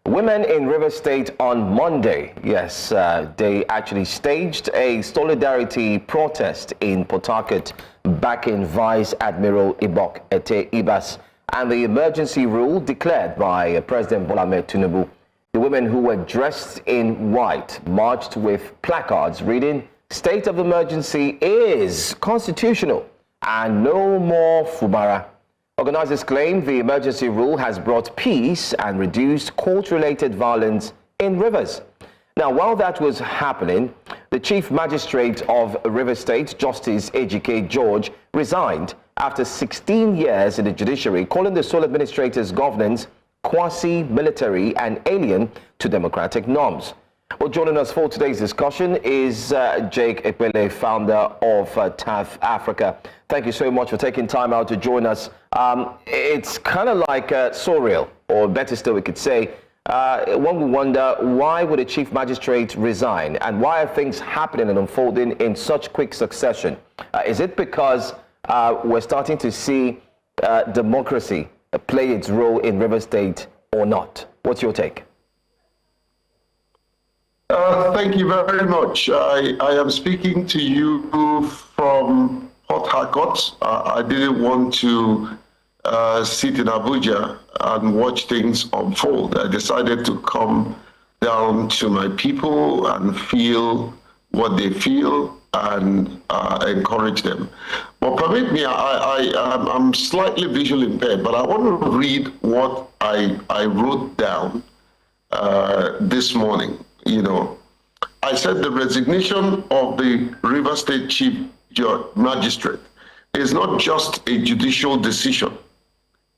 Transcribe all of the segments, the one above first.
Women in Rivers State on Monday, yes, they actually staged a solidarity protest in Port Harcourt backing Vice Admiral Ibok-Ete Ibas and the emergency rule declared by President Bola Tinubu. The women who were dressed in white marched with placards reading, "State of emergency is constitutional and no more Fubara." Organizers claim the emergency rule has brought peace and reduced court-related violence in Rivers. Now, while that was happening, the Chief Magistrate of Rivers State, Justice Ejike George, resigned after 16 years in the Judiciary, calling the sole administrator's governance quasi-military and alien to democratic norms. Well, joining us for today's discussion is Epelle, founder of TAF Africa. Thank you so much for taking time out to join us. It's kind of like surreal, or better still, we could say. One would wonder, why would a chief magistrate resign, and why are things happening and unfolding in such quick succession? Is it because we're starting to see democracy play its role in River State or not? What's your take? Thank you very much. I am speaking to you from Port Harcourt. I didn't want to sit in Abuja and watch things unfold. I decided to come down to my people and feel what they feel and encourage them. But permit me, I'm slightly visually impaired, but I want to read what I wrote down this morning. You know, I said the resignation of the River State Chief Magistrate is not just a judicial decision.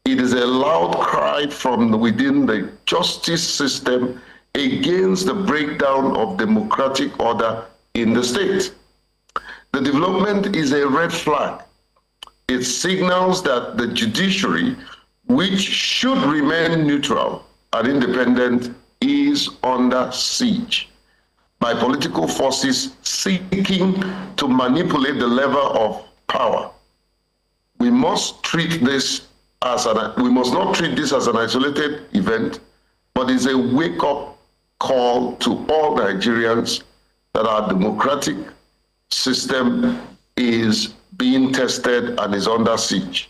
It is a loud cry from within the justice system against the breakdown of democratic order in the state. The development is a red flag. It signals that the judiciary, which should remain neutral and independent, is under siege by political forces seeking to manipulate the level of power. We must not treat this as an isolated event, but is a wake-up call to all Nigerians that our democratic system is being tested and is under siege.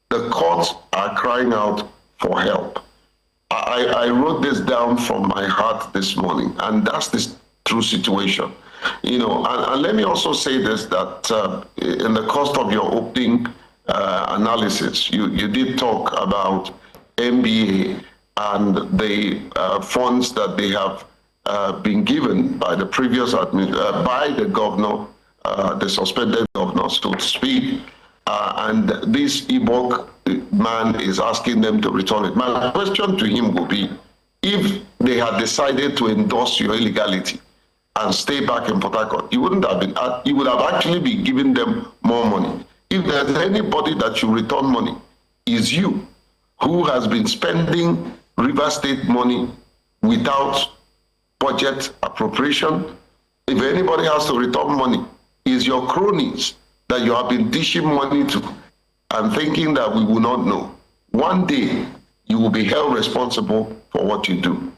The courts are crying out for help. I wrote this down from my heart this morning, and that's the true situation. You know, and let me also say this, that in the course of your opening analysis, you did talk about MBA and the funds that they have been given by the previous by the governor, the suspended governor, so to speak, and this Ibok man is asking them to return it. My question to him would be, if they had decided to endorse your illegality and stay back in Port Harcourt, you would have actually been giving them more money. If there's anybody that you return money, is you, who has been spending River State money without budget appropriation. If anybody has to return money, is your cronies that you have been dishing money to and thinking that we will not know. One day, you will be held responsible for what you do.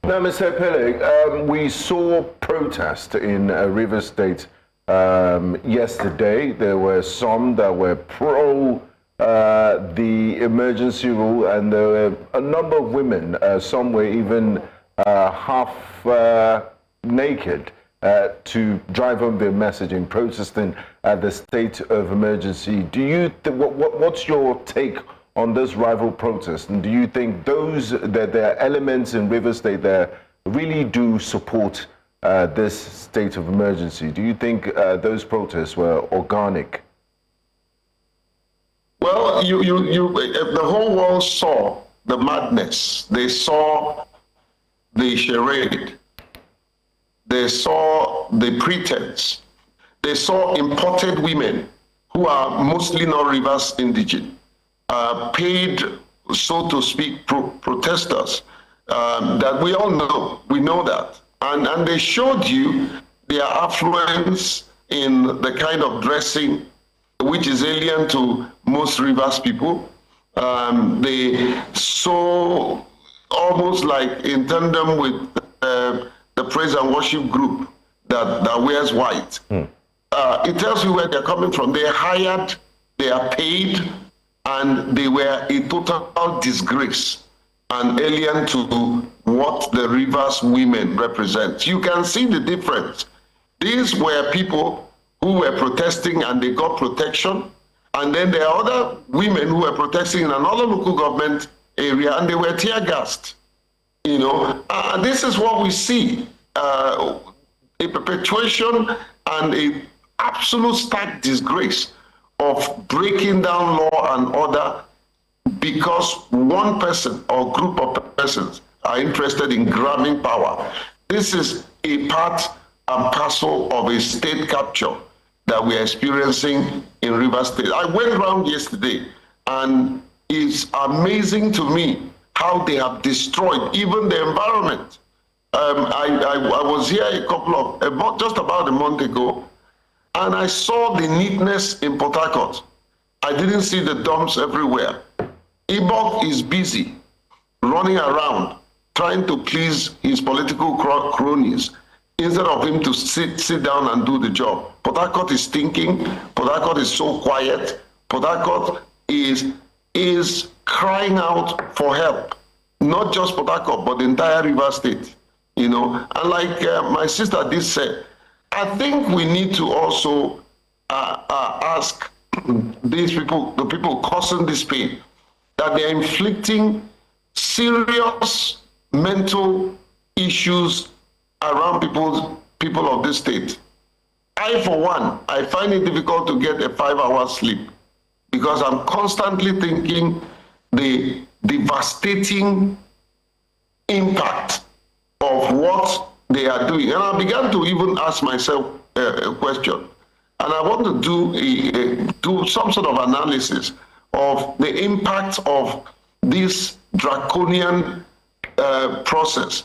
Now, Mr. Epelle, we saw protest in River State yesterday. There were some that were pro the emergency rule, and there were a number of women, some were even half naked, to drive home their messaging, protesting at the state of emergency. Do you what's your take on this rival protest? And do you think that there are elements in River State that really do support this state of emergency? Do you think those protests were organic? Well, the whole world saw the madness. They saw the charade. They saw the pretense. They saw imported women who are mostly not Rivers indigenous, paid, so to speak, protesters that we all know. We know that. And they showed you their affluence in the kind of dressing which is alien to most Rivers people. They so almost like in tandem with the praise and worship group that wears white. It tells you where they're coming from. They're hired, they are paid, and they were a total disgrace and alien to what the Rivers women represent. You can see the difference. These were people who were protesting and they got protection. And then there are other women who were protesting in another local government area and they were tear gassed. You know, and this is what we see, a perpetuation and a absolute stark disgrace of breaking down law and order because one person or group of persons are interested in grabbing power. This is a part and parcel of a state capture that we're experiencing in Rivers State. I went around yesterday and it's amazing to me how they have destroyed even the environment. I was here just about a month ago, and I saw the neatness in Port Harcourt. I didn't see the dumps everywhere. Ibok is busy running around trying to please his political cronies instead of him to sit down and do the job. Port Harcourt is stinking. Port Harcourt is so quiet. Port Harcourt is crying out for help. Not just Port Harcourt, but the entire River State. You know, and like my sister did say, I think we need to also ask these people, the people causing this pain, that they're inflicting serious mental issues around people of this state. I, for one, I find it difficult to get a 5-hour sleep because I'm constantly thinking the devastating impact of what they are doing. And I began to even ask myself a question. And I want to do some sort of analysis of the impact of this draconian process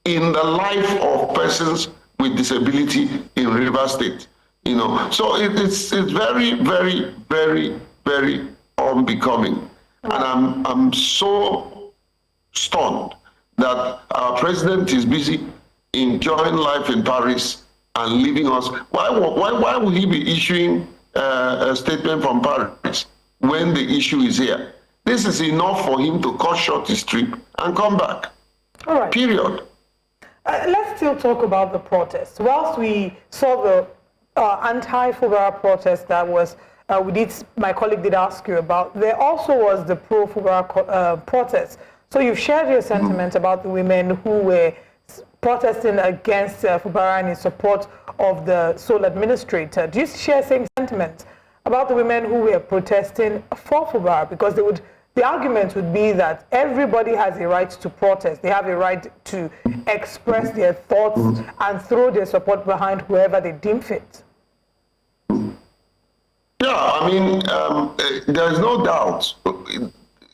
in the life of persons with disability in River State. You know, so it's very, very, very, very unbecoming. And I'm so stunned that our president is busy enjoying life in Paris and leaving us. Why would he be issuing a statement from Paris when the issue is here? This is enough for him to cut short his trip and come back. All right. Period. Let's still talk about the protest. Whilst we saw the anti-Fubara protest that was, my colleague did ask you about, there also was the pro-Fubara protest. So you've shared your sentiment about the women who were protesting against Fubara and in support of the sole administrator. Do you share same sentiments about the women who were protesting for Fubara? Because the argument would be that everybody has a right to protest. They have a right to express their thoughts and throw their support behind whoever they deem fit. Yeah, I mean, there's no doubt.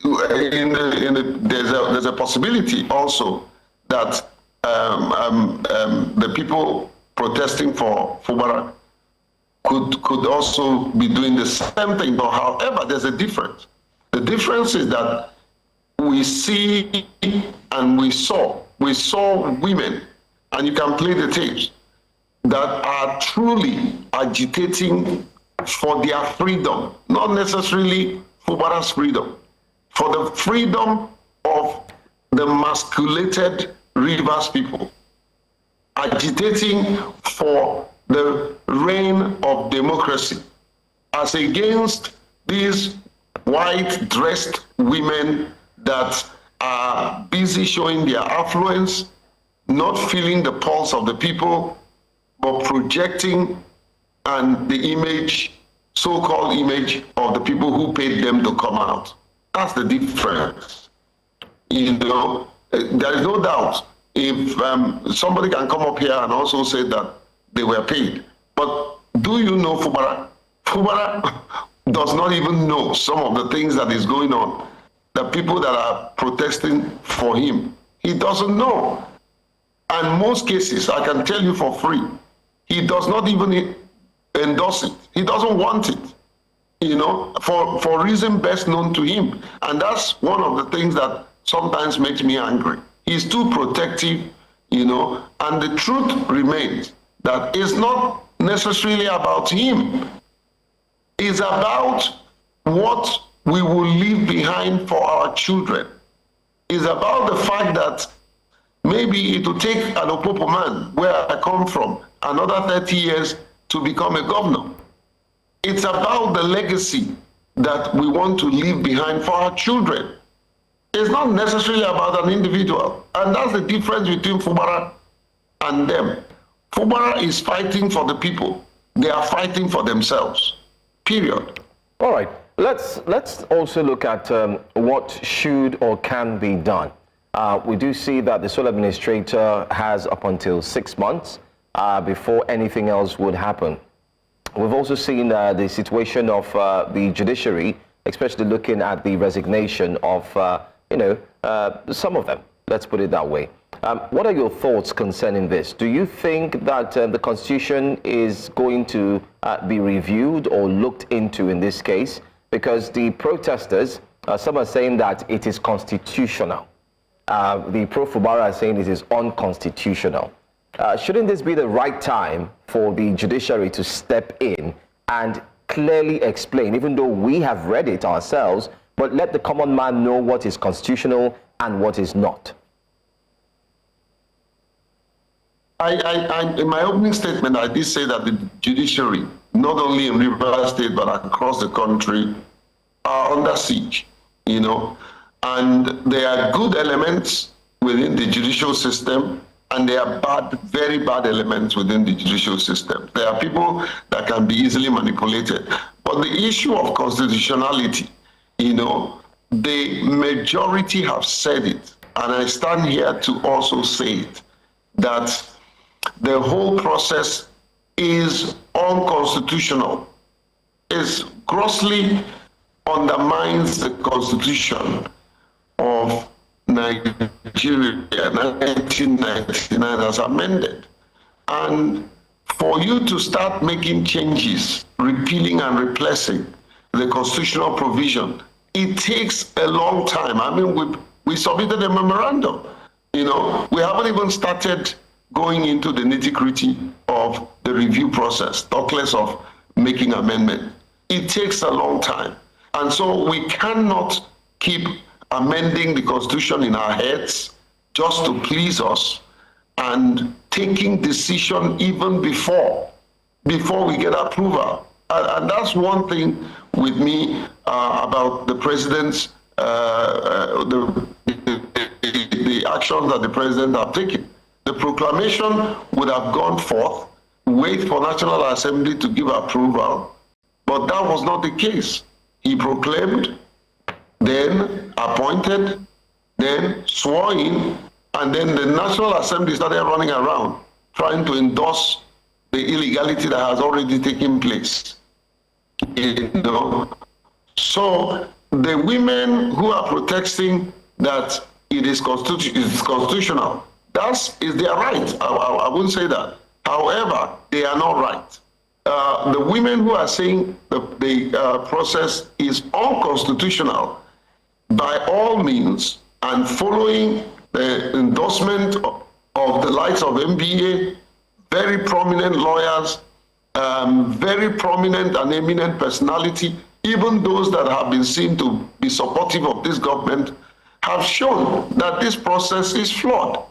There's a possibility also that the people protesting for Fubara could also be doing the same thing. But however, there's a difference. The difference is that we see and we saw women, and you can play the tapes, that are truly agitating for their freedom, not necessarily Fubara's freedom, for the freedom of the emasculated Rivers people, agitating for the reign of democracy as against these white-dressed women that are busy showing their affluence, not feeling the pulse of the people, but projecting and the image, so-called image of the people who paid them to come out. That's the difference. You know, there is no doubt if somebody can come up here and also say that they were paid. But do you know Fubara? Fubara does not even know some of the things that is going on. The people that are protesting for him, he doesn't know. And most cases, I can tell you for free, he does not even endorse it. He doesn't want it, you know, for reason best known to him. And that's one of the things that sometimes makes me angry. He's too protective, and the truth remains that it's not necessarily about him. It's about what we will leave behind for our children. It's about the fact that maybe it will take an Opopo man, where I come from, another 30 years to become a governor. It's about the legacy that we want to leave behind for our children. It's not necessarily about an individual. And that's the difference between Fubara and them. Fubara is fighting for the people. They are fighting for themselves. Period. All right. Let's also look at what should or can be done. We do see that the sole administrator has up until 6 months before anything else would happen. We've also seen the situation of the judiciary, especially looking at the resignation of, some of them. Let's put it that way. What are your thoughts concerning this? Do you think that the Constitution is going to be reviewed or looked into in this case? Because the protesters, some are saying that it is constitutional. The pro-Fubara are saying it is unconstitutional. Shouldn't this be the right time for the judiciary to step in and clearly explain, even though we have read it ourselves, but let the common man know what is constitutional and what is not? In my opening statement, I did say that the judiciary, not only in Rivers State, but across the country, are under siege, and there are good elements within the judicial system, and there are bad, very bad elements within the judicial system. There are people that can be easily manipulated. But the issue of constitutionality, the majority have said it, and I stand here to also say it, that the whole process is unconstitutional. It grossly undermines the Constitution of Nigeria, 1999, as amended. And for you to start making changes, repealing and replacing the constitutional provision, it takes a long time. I mean, we submitted a memorandum. We haven't even started going into the nitty-gritty of the review process, talk less of making amendment. It takes a long time. And so we cannot keep amending the Constitution in our heads just to please us and taking decision even before we get approval. And that's one thing with me about the president's, the actions that the president have taken. The proclamation would have gone forth, wait for National Assembly to give approval, but that was not the case. He proclaimed, then appointed, then swore in, and then the National Assembly started running around trying to endorse the illegality that has already taken place. So the women who are protesting that it is constitutional, that is their right. I wouldn't say that. However, they are not right. The women who are saying the process is unconstitutional, by all means, and following the endorsement of the likes of MBA, very prominent lawyers, very prominent and eminent personality, even those that have been seen to be supportive of this government, have shown that this process is flawed,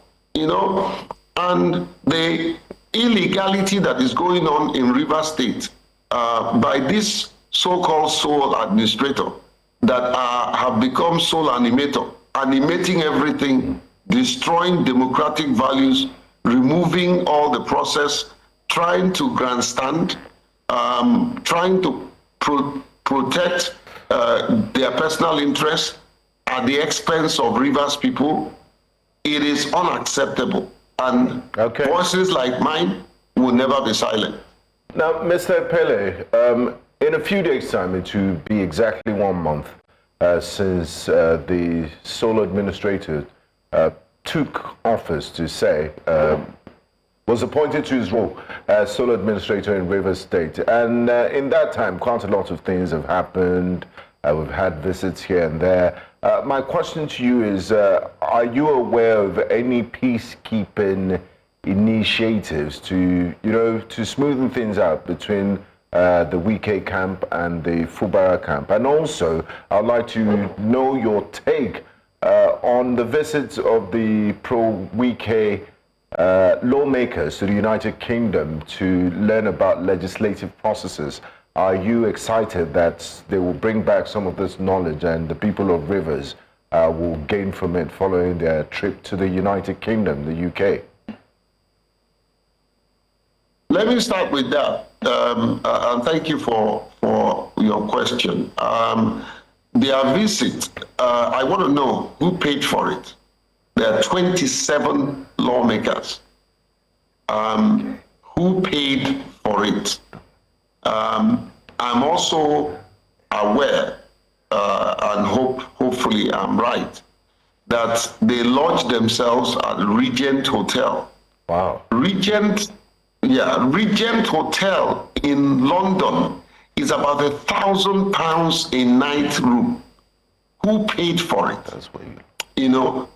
and the illegality that is going on in Rivers State by this so-called sole administrator that have become sole animator, animating everything, destroying democratic values, removing all the process, trying to grandstand, trying to protect their personal interests at the expense of Rivers people. It is unacceptable. And voices like mine will never be silent. Now, Mr. Epelle, in a few days' time, it will be exactly 1 month since the sole administrator took office to say, was appointed to his role as sole administrator in Rivers State. And in that time, quite a lot of things have happened. We've had visits here and there. My question to you is, are you aware of any peacekeeping initiatives to, to smoothen things out between the Wike camp and the Fubara camp? And also, I'd like to know your take on the visits of the pro-Wike lawmakers to the United Kingdom to learn about legislative processes. Are you excited that they will bring back some of this knowledge and the people of Rivers will gain from it following their trip to the United Kingdom, the UK? Let me start with that, and thank you for your question. Their visit, I want to know who paid for it. There are 27 lawmakers. Who paid for it? I'm also aware, and hopefully I'm right, that they lodged themselves at Regent Hotel. Wow. Regent Hotel in London is about £1,000 a night room. Who paid for it? That's what you...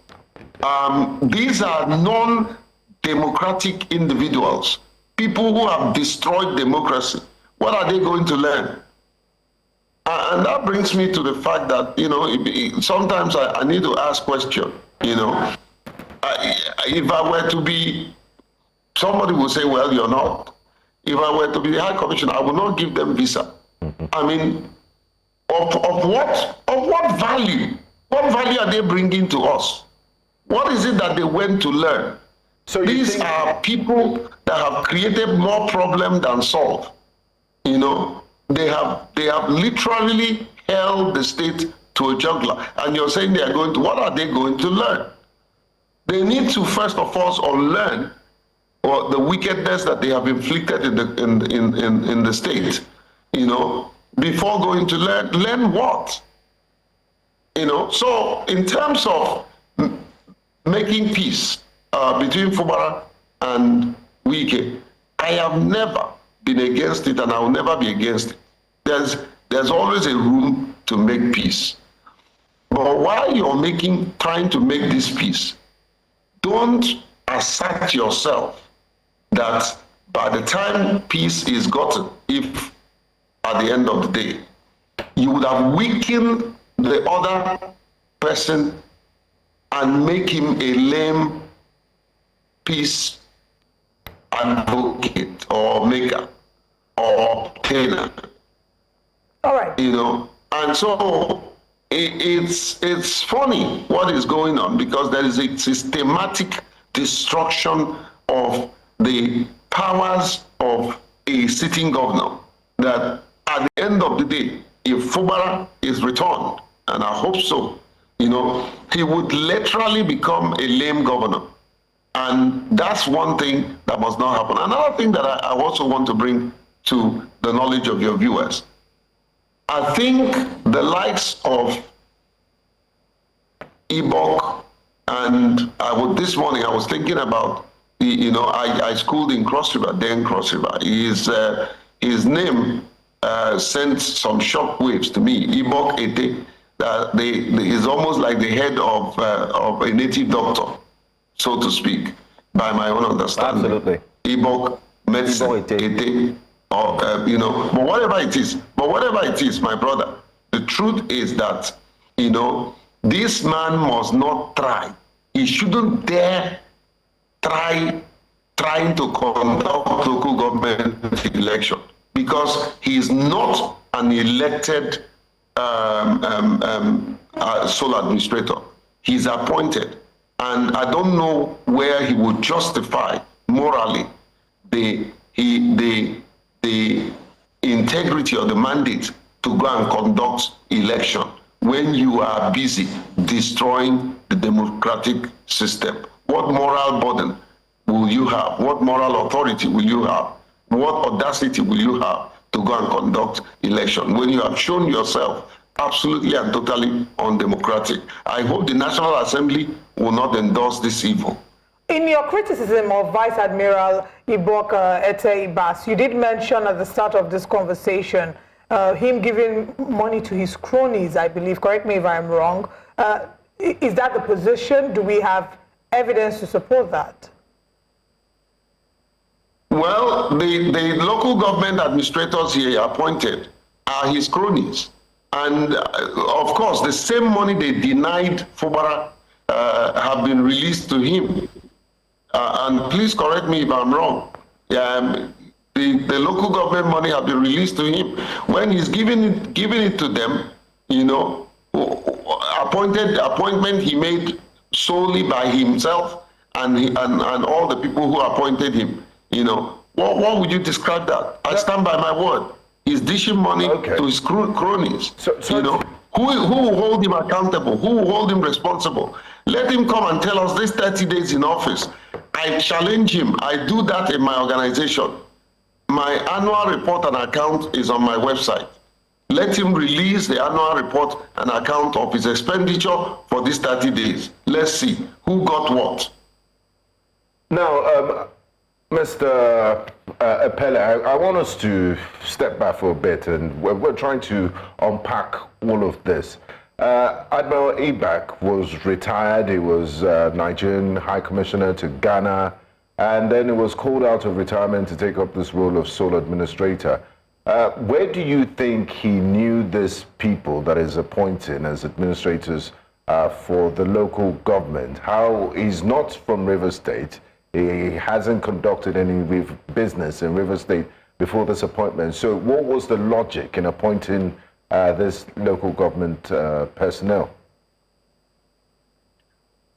These are non-democratic individuals, people who have destroyed democracy. What are they going to learn? And that brings me to the fact that, sometimes I need to ask questions, If I were to be, somebody will say, well, you're not. If I were to be the High Commissioner, I would not give them visa. I mean, of what value? What value are they bringing to us? What is it that they went to learn? So these are people that have created more problem than solve. They have literally held the state to a juggler. And you're saying they are going to, what are they going to learn? They need to first of all unlearn or the wickedness that they have inflicted in the state, before going to learn what? So in terms of making peace between Fubara and Wike, I have never been against it, and I will never be against it. There's always a room to make peace. But while you're trying to make this peace, don't assert yourself that by the time peace is gotten, if at the end of the day, you would have weakened the other person and make him a lame peace advocate or maker or obtainer. All right. And so it's funny what is going on, because there is a systematic destruction of the powers of a sitting governor, that at the end of the day, if Fubara is returned, and I hope so, he would literally become a lame governor. And that's one thing that must not happen. Another thing that I also want to bring to the knowledge of your viewers, I think the likes of Ibok, and this morning I was thinking about, I schooled in Cross River, then Cross River. His name sent some shock waves to me. Ibok-Ete, is almost like the head of a native doctor, so to speak, by my own understanding. Absolutely. Ibok, medicine, Ete, or, but whatever it is, my brother, the truth is that, this man must not try. He shouldn't dare trying to conduct local government election, because he is not an elected sole administrator. He's appointed, and I don't know where he would justify morally the integrity of the mandate to go and conduct election when you are busy destroying the democratic system. What moral burden will you have? What moral authority will you have? What audacity will you have to go and conduct election when you have shown yourself absolutely and totally undemocratic? I hope the National Assembly will not endorse this evil. In your criticism of Vice Admiral Ibok-Ete Ibas, you did mention at the start of this conversation him giving money to his cronies, I believe, correct me if I'm wrong, Is that the position? Do we have evidence to support that? Well, the local government administrators he appointed are his cronies. And of course, the same money they denied Fubara have been released to him. And please correct me if I'm wrong. The local government money have been released to him. When he's giving it to them, you know, appointment he made solely by himself and all the people who appointed him. You know, what would you describe that? I stand by my word. He's dishing money to his cronies. You know, who will hold him accountable? Who will hold him responsible? Let him come and tell us this 30 days in office. I challenge him. I do that in my organization. My annual report and account is on my website. Let him release the annual report and account of his expenditure for these 30 days. Let's see who got what. Now, Mr. Epelle, I want us to step back for a bit, and we're trying to unpack all of this. Admiral Ibak was retired. He was Nigerian High Commissioner to Ghana, and then he was called out of retirement to take up this role of sole administrator. Where do you think he knew these people that is appointing as administrators for the local government? How he's not from River State. He hasn't conducted any business in River State before this appointment. So what was the logic in appointing this local government personnel?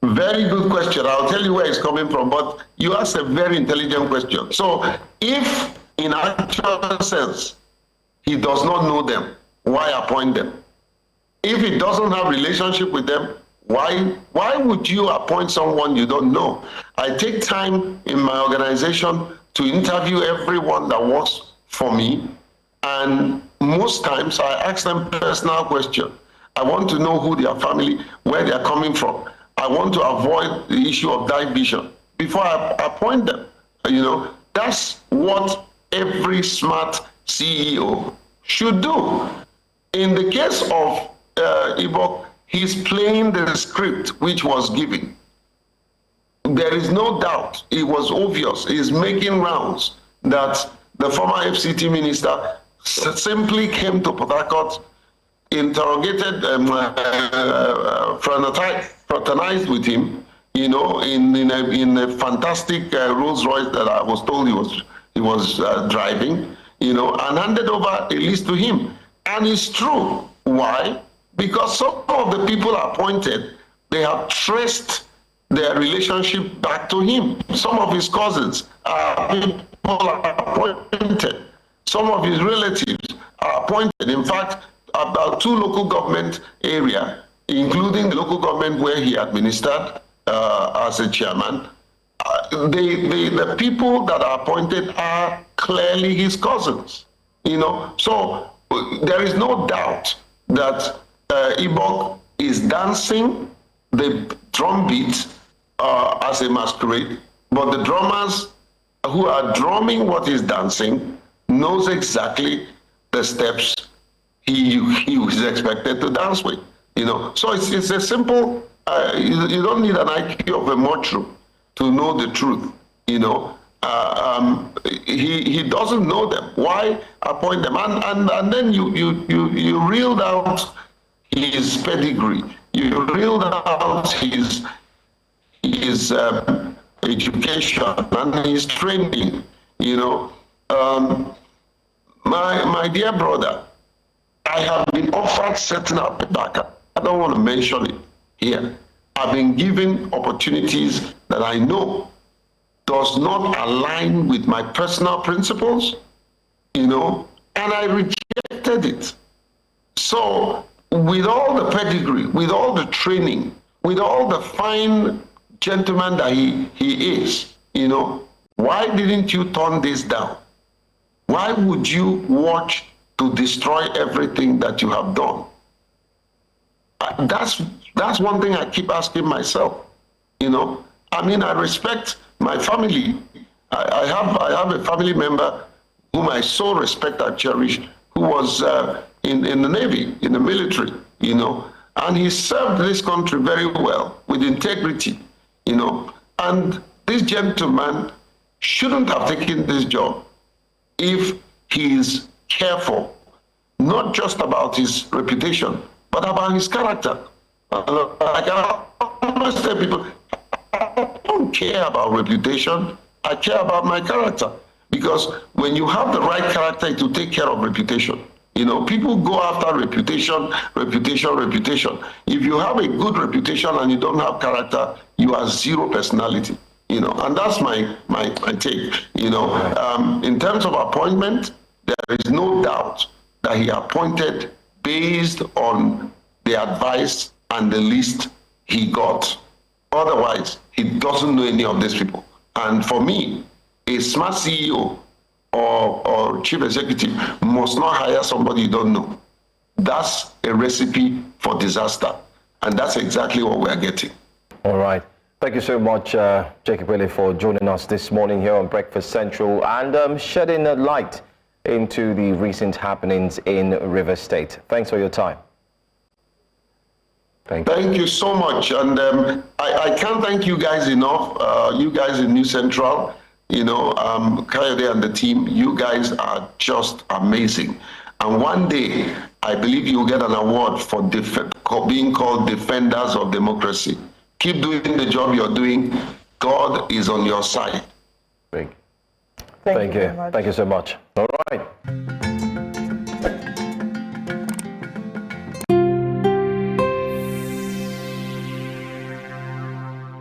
Very good question. I'll tell you where it's coming from, but you asked a very intelligent question. So if in actual sense he does not know them, why appoint them? If he doesn't have relationship with them, why would you appoint someone you don't know? I take time in my organization to interview everyone that works for me, and most times I ask them personal questions. I want to know who their family, where they are coming from. I want to avoid the issue of division before I appoint them. You know, that's what every smart CEO should do. In the case of Ibok, he's playing the script which was given. There is no doubt, it was obvious, he's making rounds that the former FCT minister simply came to Port Harcourt, interrogated, fraternized with him, you know, in a fantastic Rolls Royce that I was told he was driving, you know, and handed over a list to him. And it's true. Why? Because some of the people appointed, they have traced their relationship back to him. Some of his cousins are people appointed. Some of his relatives are appointed. In fact, about 2 local government areas, including the local government where he administered as a chairman, the people that are appointed are clearly his cousins. You know, so there is no doubt that Ibok is dancing the drum beat as a masquerade, but the drummers who are drumming what he's dancing knows exactly the steps he is expected to dance with. You know, so it's a simple. You don't need an IQ of a mushroom to know the truth. You know, he doesn't know them. Why appoint them? And then you reeled out his pedigree. You reeled out his education and his training. You know, my dear brother, I have been offered setting up a backup. I don't want to mention it here. I've been given opportunities that I know does not align with my personal principles, you know, and I rejected it. So with all the pedigree, with all the training, with all the fine gentleman that he is, you know, why didn't you turn this down? Why would you watch to destroy everything that you have done? That's one thing I keep asking myself. You know, I mean, I respect my family. I have a family member whom I so respect and cherish, who was in the Navy, in the military. You know, And he served this country very well with integrity, And this gentleman shouldn't have taken this job if he is careful, not just about his reputation, but about his character. I always tell people, I don't care about reputation, I care about my character. Because when you have the right character, it will take care of reputation. People go after reputation. If you have a good reputation and you don't have character, you are zero personality. And that's my take. In terms of appointment, there is no doubt that he appointed based on the advice and the list he got. Otherwise, he doesn't know any of these people. And for me, a smart CEO or chief executive must not hire somebody you don't know. That's a recipe for disaster. And that's exactly what we're getting. All right. Thank you so much, Ejike, for joining us this morning here on Breakfast Central and shedding a light into the recent happenings in Rivers State. Thanks for your time. Thank you so much. And I can't thank you guys enough. You guys in New Central, Kayode and the team, you guys are just amazing. And one day, I believe you'll get an award for being called Defenders of Democracy. Keep doing the job you're doing. God is on your side. Thank you. Thank you so much. All right.